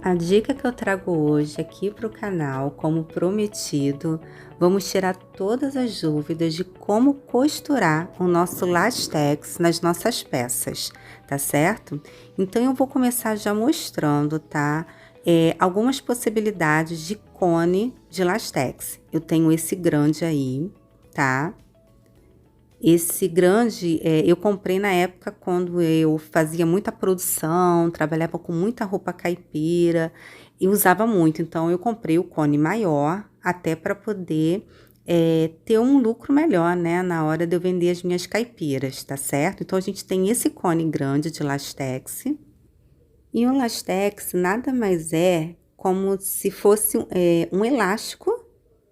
A dica que eu trago hoje aqui para o canal, como prometido, vamos tirar todas as dúvidas de como costurar o nosso lastex nas nossas peças, tá certo? Então eu vou começar já mostrando, tá? Algumas possibilidades de cone de lastex. Eu tenho esse grande aí, tá? Esse grande, eu comprei na época quando eu fazia muita produção, trabalhava com muita roupa caipira e usava muito. Então, eu comprei o cone maior, até para poder ter um lucro melhor, né? Na hora de eu vender as minhas caipiras, tá certo? Então, a gente tem esse cone grande de lastex. E o lastex nada mais é como se fosse um elástico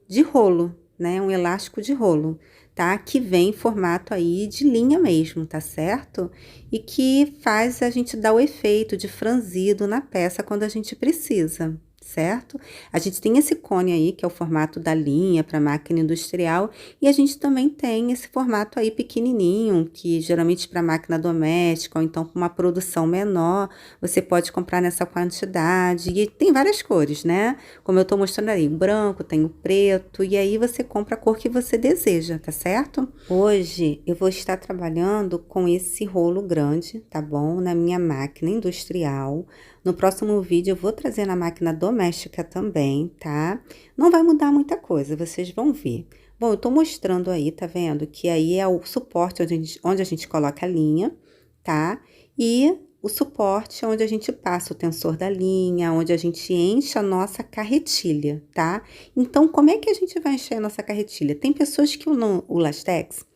de rolo, né? Um elástico de rolo, tá? Que vem em formato aí de linha mesmo, tá certo? E que faz a gente dar o efeito de franzido na peça quando a gente precisa, certo? A gente tem esse cone aí, que é o formato da linha para máquina industrial, e a gente também tem esse formato aí pequenininho, que geralmente para máquina doméstica, ou então para uma produção menor, você pode comprar nessa quantidade, e tem várias cores, né? Como eu tô mostrando aí, o branco, tem o preto, e aí você compra a cor que você deseja, tá certo? Hoje eu vou estar trabalhando com esse rolo grande, tá bom? Na minha máquina industrial. No próximo vídeo eu vou trazer na máquina doméstica também, tá? Não vai mudar muita coisa, vocês vão ver. Bom, eu tô mostrando aí, tá vendo? Que aí é o suporte onde a gente coloca a linha, tá? E o suporte onde a gente passa o tensor da linha, onde a gente enche a nossa carretilha, tá? Então, como é que a gente vai encher a nossa carretilha? Tem pessoas que o lastex,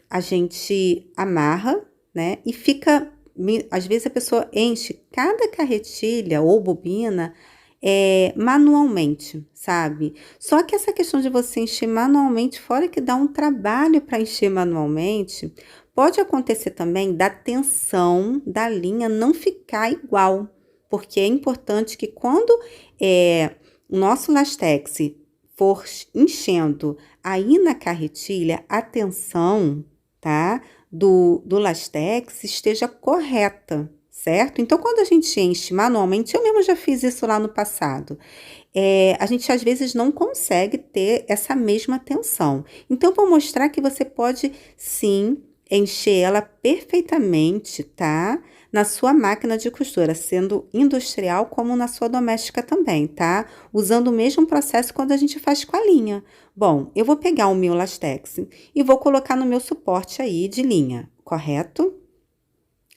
a gente amarra, né? E fica, às vezes a pessoa enche cada carretilha ou bobina manualmente, sabe? Só que essa questão de você encher manualmente, fora que dá um trabalho para encher manualmente, pode acontecer também da tensão da linha não ficar igual, porque é importante que quando o nosso lastex for enchendo aí na carretilha, a tensão, tá? Do lastex esteja correta, certo? Então, quando a gente enche manualmente, eu mesmo já fiz isso lá no passado, a gente às vezes não consegue ter essa mesma tensão. Então, vou mostrar que você pode sim encher ela perfeitamente, tá? Na sua máquina de costura, sendo industrial como na sua doméstica também, tá? Usando o mesmo processo quando a gente faz com a linha. Bom, eu vou pegar o meu lastex e vou colocar no meu suporte aí de linha, correto?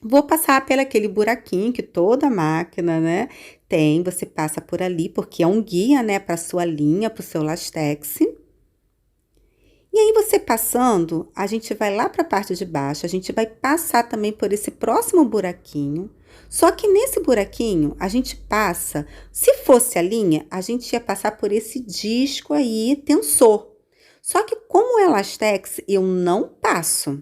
Vou passar pelo aquele buraquinho que toda máquina, né, tem. Você passa por ali, porque é um guia, né, para sua linha, para o seu lastex. E aí, você passando, a gente vai lá para a parte de baixo, a gente vai passar também por esse próximo buraquinho. Só que nesse buraquinho, a gente passa, se fosse a linha, a gente ia passar por esse disco aí, tensor. Só que como é lastex, eu não passo.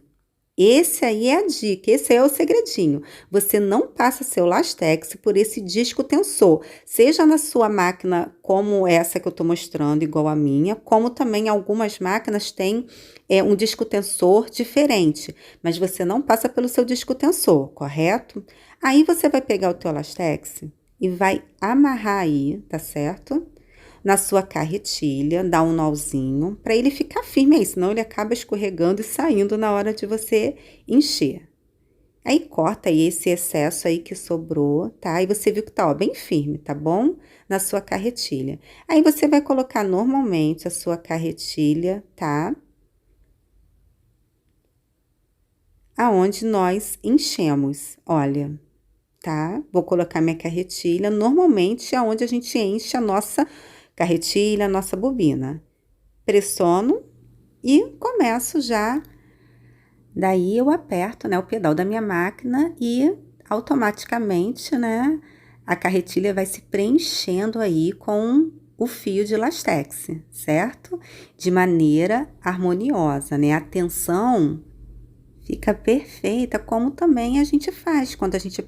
Esse aí é a dica, esse é o segredinho. Você não passa seu lastex por esse disco tensor, seja na sua máquina como essa que eu tô mostrando, igual a minha, como também algumas máquinas têm um disco tensor diferente, mas você não passa pelo seu disco tensor, correto? Aí você vai pegar o teu lastex e vai amarrar aí, tá certo? Na sua carretilha, dá um nozinho, para ele ficar firme aí, senão ele acaba escorregando e saindo na hora de você encher. Aí, corta aí esse excesso aí que sobrou, tá? E você viu que tá, ó, bem firme, tá bom? Na sua carretilha. Aí, você vai colocar normalmente a sua carretilha, tá? Aonde nós enchemos, olha, tá? Vou colocar minha carretilha, normalmente é onde a gente enche a nossa carretilha, nossa bobina. Pressiono e começo já. Daí eu aperto, né, o pedal da minha máquina e automaticamente, né, a carretilha vai se preenchendo aí com o fio de lastex, certo? De maneira harmoniosa, né? A tensão fica perfeita, como também a gente faz quando a gente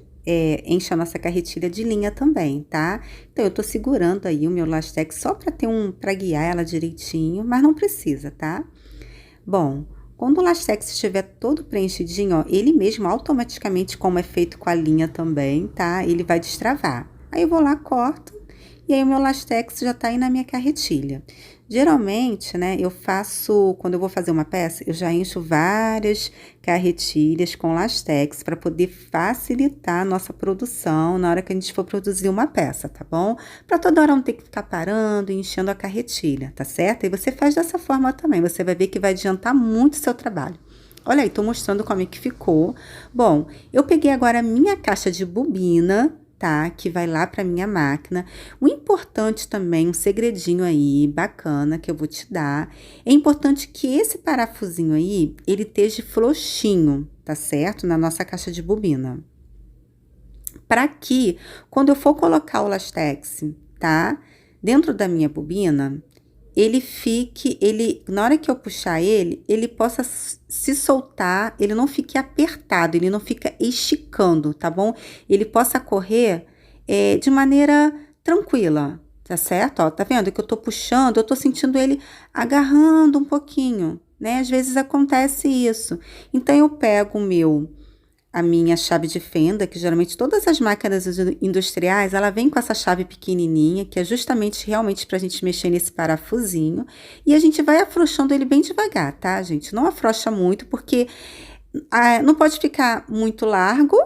enche a nossa carretilha de linha também, tá? Então, eu tô segurando aí o meu lastex só para guiar ela direitinho, mas não precisa, tá? Bom, quando o lastex estiver todo preenchidinho, ó, ele mesmo automaticamente, como é feito com a linha também, tá? Ele vai destravar. Aí eu vou lá, corto, e aí o meu lastex já tá aí na minha carretilha. Geralmente, né, eu faço, quando eu vou fazer uma peça, eu já encho várias carretilhas com lastex para poder facilitar a nossa produção na hora que a gente for produzir uma peça, tá bom? Para toda hora não ter que ficar parando e enchendo a carretilha, tá certo? E você faz dessa forma também, você vai ver que vai adiantar muito o seu trabalho. Olha aí, tô mostrando como é que ficou. Bom, eu peguei agora a minha caixa de bobina, tá? Que vai lá para minha máquina. O importante também, um segredinho aí bacana que eu vou te dar, é importante que esse parafusinho aí, ele esteja frouxinho, tá certo? Na nossa caixa de bobina. Para que, quando eu for colocar o lastex, tá? Dentro da minha bobina, na hora que eu puxar ele possa se soltar, ele não fique apertado, ele não fica esticando, tá bom? Ele possa correr de maneira tranquila, tá certo? Ó, tá vendo que eu tô puxando, eu tô sentindo ele agarrando um pouquinho, né? Às vezes acontece isso. Então, eu pego a minha chave de fenda, que geralmente todas as máquinas industriais, ela vem com essa chave pequenininha, que é justamente realmente para a gente mexer nesse parafusinho, e a gente vai afrouxando ele bem devagar, tá, gente? Não afrouxa muito, porque não pode ficar muito largo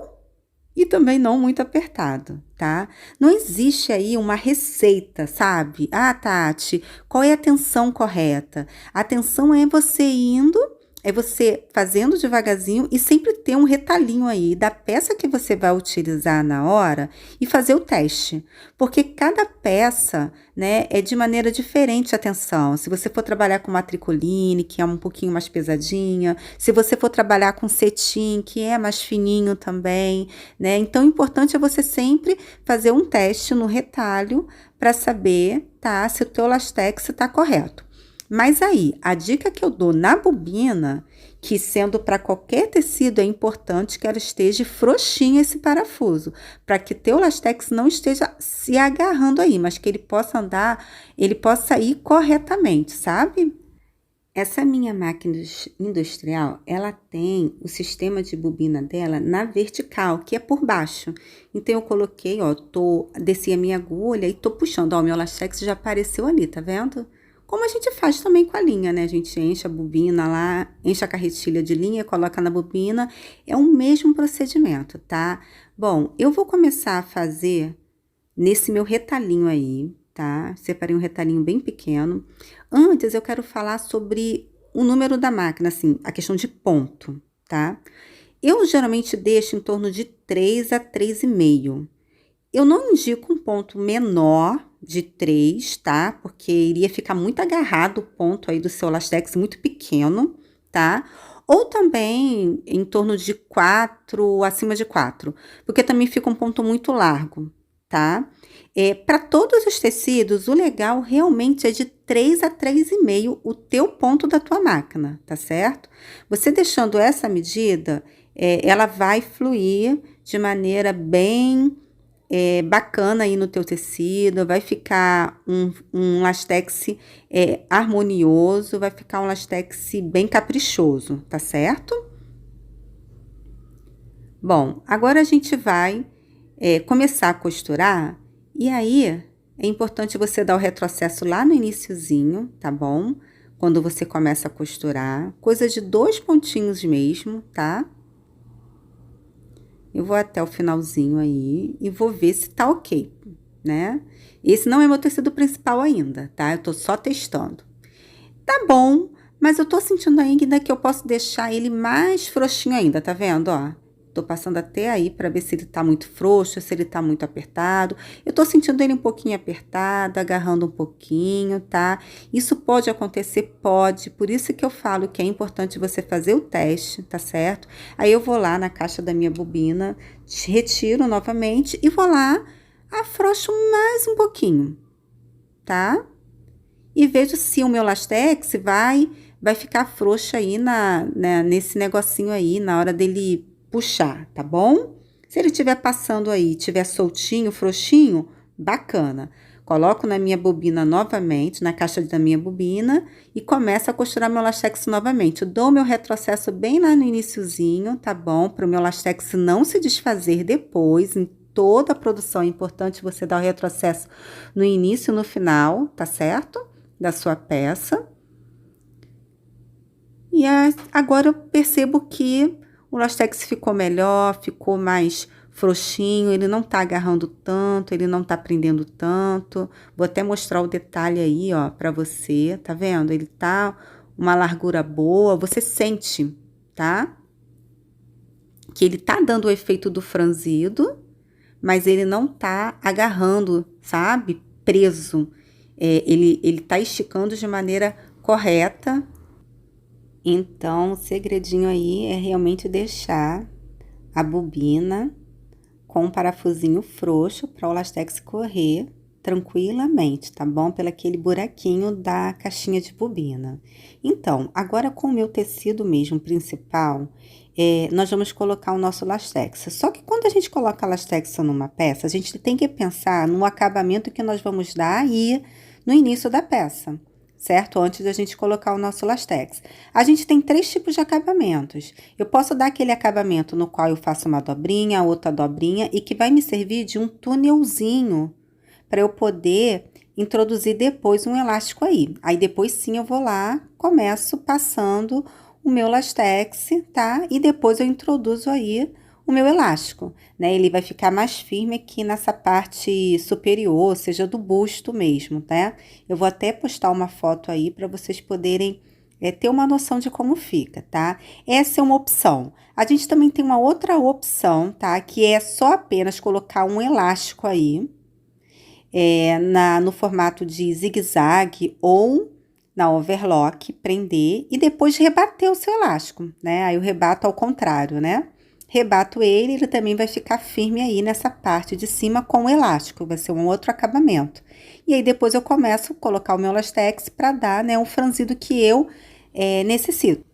e também não muito apertado, tá? Não existe aí uma receita, sabe? Ah, Tati, qual é a tensão correta? A tensão é você indo, é você fazendo devagarzinho e sempre ter um retalhinho aí da peça que você vai utilizar na hora e fazer o teste. Porque cada peça, né, é de maneira diferente a tensão. Se você for trabalhar com matricoline, que é um pouquinho mais pesadinha, se você for trabalhar com cetim, que é mais fininho também, né? Então, o importante é você sempre fazer um teste no retalho para saber, tá, se o teu lastex está correto. Mas aí, a dica que eu dou na bobina, que sendo para qualquer tecido é importante que ela esteja frouxinha esse parafuso, para que teu lastex não esteja se agarrando aí, mas que ele possa andar, ele possa ir corretamente, sabe? Essa minha máquina industrial, ela tem o sistema de bobina dela na vertical, que é por baixo. Então, eu coloquei, ó, desci a minha agulha e tô puxando, ó, o meu lastex já apareceu ali, tá vendo? Como a gente faz também com a linha, né? A gente enche a bobina lá, enche a carretilha de linha, coloca na bobina. É o mesmo procedimento, tá? Bom, eu vou começar a fazer nesse meu retalhinho aí, tá? Separei um retalhinho bem pequeno. Antes, eu quero falar sobre o número da máquina, assim, a questão de ponto, tá? Eu geralmente deixo em torno de 3 a 3,5. Eu não indico um ponto menor de 3, tá? Porque iria ficar muito agarrado o ponto aí do seu lastex, muito pequeno, tá? Ou também em torno de 4, acima de 4, porque também fica um ponto muito largo, tá? Para todos os tecidos, o legal realmente é de 3 a 3,5 o teu ponto da tua máquina, tá certo? Você deixando essa medida, ela vai fluir de maneira bem bacana aí no teu tecido, vai ficar um lastex harmonioso, vai ficar um lastex bem caprichoso, tá certo? Bom, agora a gente vai começar a costurar, e aí é importante você dar o retrocesso lá no iniciozinho, tá bom? Quando você começa a costurar, coisa de 2 pontinhos mesmo, tá? Eu vou até o finalzinho aí e vou ver se tá ok, né? Esse não é meu tecido principal ainda, tá? Eu tô só testando. Tá bom, mas eu tô sentindo ainda que eu posso deixar ele mais frouxinho ainda, tá vendo, ó? Tô passando até aí pra ver se ele tá muito frouxo, se ele tá muito apertado. Eu tô sentindo ele um pouquinho apertado, agarrando um pouquinho, tá? Isso pode acontecer? Pode. Por isso que eu falo que é importante você fazer o teste, tá certo? Aí eu vou lá na caixa da minha bobina, retiro novamente e vou lá, afrouxo mais um pouquinho, tá? E vejo se o meu lastex vai ficar frouxo aí nesse negocinho aí, na hora dele puxar, tá bom? Se ele estiver passando aí, estiver soltinho, frouxinho, bacana. Coloco na minha bobina novamente, na caixa da minha bobina, e começo a costurar meu lastex novamente. Eu dou meu retrocesso bem lá no iniciozinho, tá bom? Para o meu lastex não se desfazer depois, toda a produção. É importante você dar o retrocesso no início e no final, tá certo? Da sua peça. E agora eu percebo que o lastex ficou melhor, ficou mais frouxinho, ele não tá agarrando tanto, ele não tá prendendo tanto. Vou até mostrar o detalhe aí, ó, pra você, tá vendo? Ele tá uma largura boa, você sente, tá? Que ele tá dando o efeito do franzido, mas ele não tá agarrando, sabe? Preso. Ele tá esticando de maneira correta. Então, o segredinho aí é realmente deixar a bobina com um parafusinho frouxo para o lastex correr tranquilamente, tá bom? Pelo aquele buraquinho da caixinha de bobina. Então, agora com o meu tecido mesmo principal, nós vamos colocar o nosso lastex. Só que quando a gente coloca lastex numa peça, a gente tem que pensar no acabamento que nós vamos dar aí no início da peça, certo? Antes da gente colocar o nosso lastex. A gente tem 3 tipos de acabamentos. Eu posso dar aquele acabamento no qual eu faço uma dobrinha, outra dobrinha, e que vai me servir de um túnelzinho para eu poder introduzir depois um elástico aí. Aí depois sim eu vou lá, começo passando o meu lastex, tá? E depois eu introduzo aí o meu elástico, né? Ele vai ficar mais firme aqui nessa parte superior, ou seja, do busto mesmo, tá? Eu vou até postar uma foto aí para vocês poderem ter uma noção de como fica, tá? Essa é uma opção. A gente também tem uma outra opção, tá? Que é só apenas colocar um elástico aí, no formato de zigue-zague ou na overlock, prender e depois rebater o seu elástico, né? Aí eu rebato ao contrário, né? Rebato ele também vai ficar firme aí nessa parte de cima com o elástico, vai ser um outro acabamento. E aí depois eu começo a colocar o meu lastex para dar, né, o franzido que eu necessito.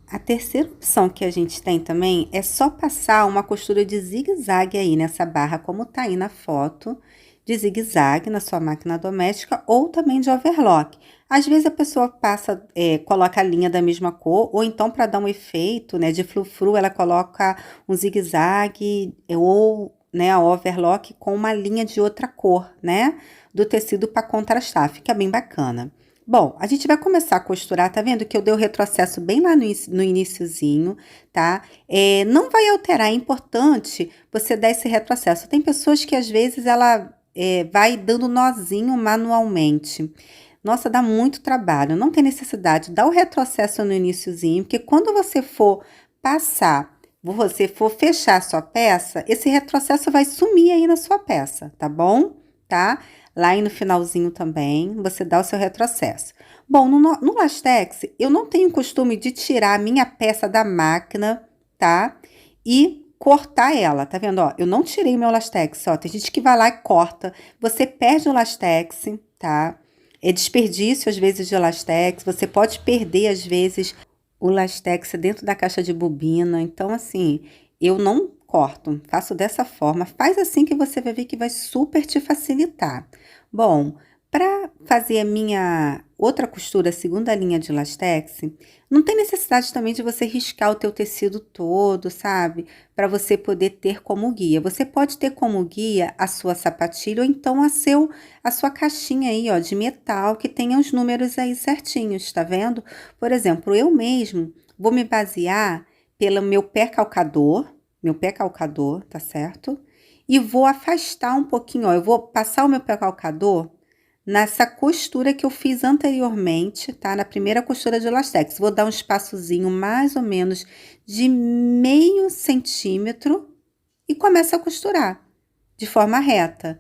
A terceira opção que a gente tem também é só passar uma costura de zigue-zague aí nessa barra, como tá aí na foto, de zigue-zague na sua máquina doméstica ou também de overlock. Às vezes a pessoa passa, coloca a linha da mesma cor, ou então para dar um efeito, né, de frufru, ela coloca um zigue-zague ou, né, a overlock com uma linha de outra cor, né, do tecido para contrastar, fica bem bacana. Bom, a gente vai começar a costurar, tá vendo que eu dei o retrocesso bem lá no iniciozinho, tá? Não vai alterar, é importante você dar esse retrocesso. Tem pessoas que às vezes ela vai dando nozinho manualmente. Nossa, dá muito trabalho, não tem necessidade. Dá o retrocesso no iniciozinho, porque quando você for passar, você for fechar a sua peça, esse retrocesso vai sumir aí na sua peça, tá bom? Tá? Lá e no finalzinho também, você dá o seu retrocesso. Bom, no lastex, eu não tenho costume de tirar a minha peça da máquina, tá? E cortar ela, tá vendo, ó? Eu não tirei o meu lastex, ó. Tem gente que vai lá e corta. Você perde o lastex, tá? É desperdício, às vezes, de lastex. Você pode perder, às vezes, o lastex dentro da caixa de bobina. Então, assim, eu não corto. Faço dessa forma. Faz assim que você vai ver que vai super te facilitar. Bom, para fazer a minha outra costura, a segunda linha de lastex, não tem necessidade também de você riscar o teu tecido todo, sabe? Para você poder ter como guia. Você pode ter como guia a sua sapatilha ou então a sua caixinha aí, ó, de metal que tenha os números aí certinhos, tá vendo? Por exemplo, eu mesmo vou me basear pelo meu pé calcador, tá certo? E vou afastar um pouquinho, ó, eu vou passar o meu pé calcador nessa costura que eu fiz anteriormente, tá? Na primeira costura de lastex. Vou dar um espaçozinho mais ou menos de meio centímetro e começo a costurar de forma reta.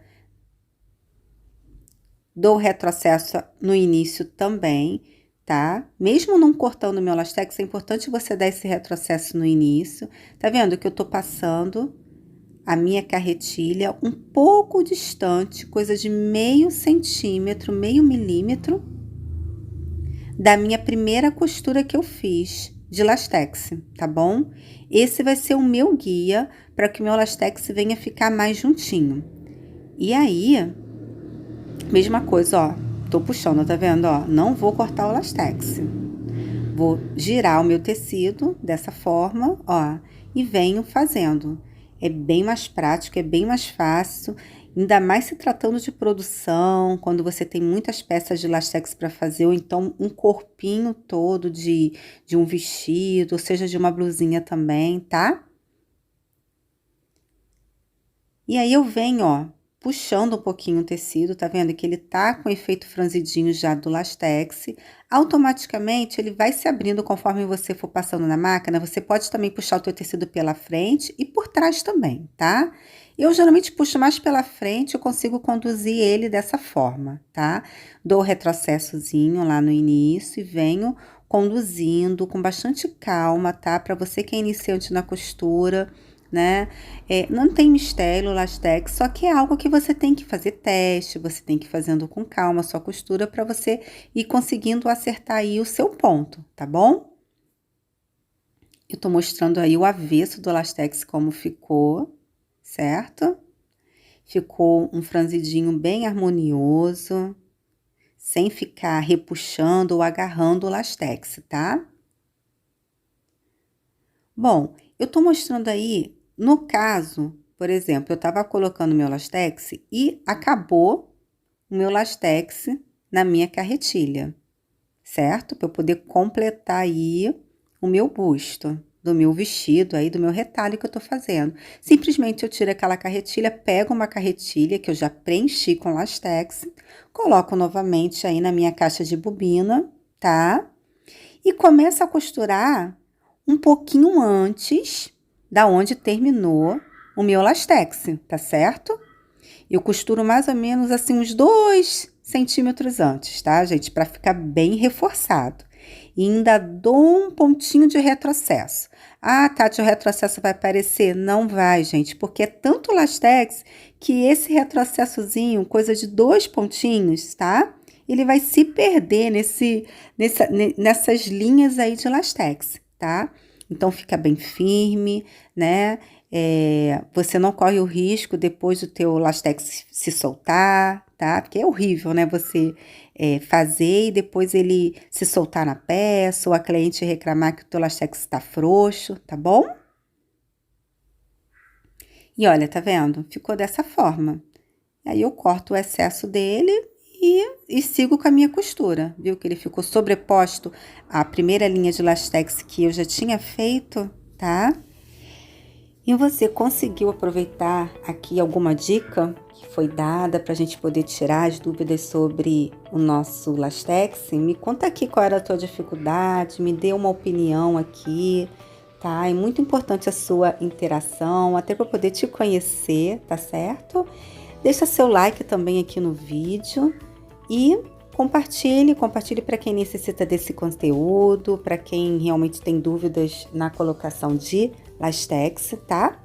Dou retrocesso no início também, tá? Mesmo não cortando o meu lastex, é importante você dar esse retrocesso no início. Tá vendo que eu tô passando a minha carretilha um pouco distante, coisa de meio centímetro, meio milímetro, da minha primeira costura que eu fiz de lastex, tá bom? Esse vai ser o meu guia para que o meu lastex venha ficar mais juntinho. E aí, mesma coisa, ó, tô puxando, tá vendo, ó? Não vou cortar o lastex. Vou girar o meu tecido dessa forma, ó, e venho fazendo. É bem mais prático, é bem mais fácil, ainda mais se tratando de produção, quando você tem muitas peças de lastex para fazer, ou então um corpinho todo de um vestido, ou seja, de uma blusinha também, tá? E aí eu venho, ó, puxando um pouquinho o tecido, tá vendo que ele tá com efeito franzidinho já do lastex. Automaticamente ele vai se abrindo conforme você for passando na máquina. Você pode também puxar o teu tecido pela frente e por trás também, tá? Eu geralmente puxo mais pela frente, eu consigo conduzir ele dessa forma, tá? Dou o retrocessozinho lá no início e venho conduzindo com bastante calma, tá? Para você que é iniciante na costura, né? Não tem mistério o lastex, só que é algo que você tem que fazer teste, você tem que ir fazendo com calma a sua costura para você ir conseguindo acertar aí o seu ponto, tá bom? Eu tô mostrando aí o avesso do lastex como ficou, certo? Ficou um franzidinho bem harmonioso, sem ficar repuxando ou agarrando o lastex, tá? Bom, eu tô mostrando aí, no caso, por exemplo, eu tava colocando meu lastex e acabou o meu lastex na minha carretilha, certo? Para eu poder completar aí o meu busto do meu vestido aí, do meu retalho que eu tô fazendo. Simplesmente eu tiro aquela carretilha, pego uma carretilha que eu já preenchi com lastex, coloco novamente aí na minha caixa de bobina, tá? E começo a costurar um pouquinho antes da onde terminou o meu lastex, tá certo? Eu costuro mais ou menos assim uns 2 centímetros antes, tá, gente? Para ficar bem reforçado. E ainda dou um pontinho de retrocesso. Ah, Tati, o retrocesso vai aparecer? Não vai, gente, porque é tanto lastex que esse retrocessozinho, coisa de 2 pontinhos, tá? Ele vai se perder nessas linhas aí de lastex, tá? Então, fica bem firme, né? Você não corre o risco depois do teu lastex se soltar, tá? Porque é horrível, né? Você fazer e depois ele se soltar na peça ou a cliente reclamar que o teu lastex está frouxo, tá bom? E olha, tá vendo? Ficou dessa forma. Aí eu corto o excesso dele e sigo com a minha costura, viu? Que ele ficou sobreposto à primeira linha de lastex que eu já tinha feito, tá? E você conseguiu aproveitar aqui alguma dica que foi dada para a gente poder tirar as dúvidas sobre o nosso lastex? Me conta aqui qual era a tua dificuldade, me dê uma opinião aqui, tá? É muito importante a sua interação, até para poder te conhecer, tá certo? Deixa seu like também aqui no vídeo e compartilhe para quem necessita desse conteúdo, para quem realmente tem dúvidas na colocação de lastex, tá?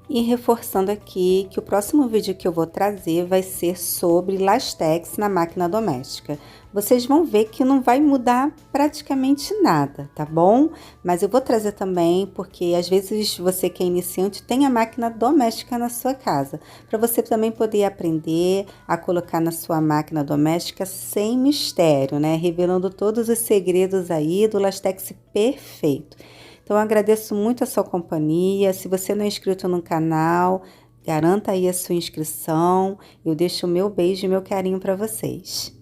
E reforçando aqui que o próximo vídeo que eu vou trazer vai ser sobre lastex na máquina doméstica. Vocês vão ver que não vai mudar praticamente nada, tá bom? Mas eu vou trazer também porque às vezes você que é iniciante tem a máquina doméstica na sua casa, para você também poder aprender a colocar na sua máquina doméstica sem mistério, né? Revelando todos os segredos aí do lastex perfeito. Então, eu agradeço muito a sua companhia. Se você não é inscrito no canal, garanta aí a sua inscrição. Eu deixo o meu beijo e meu carinho para vocês.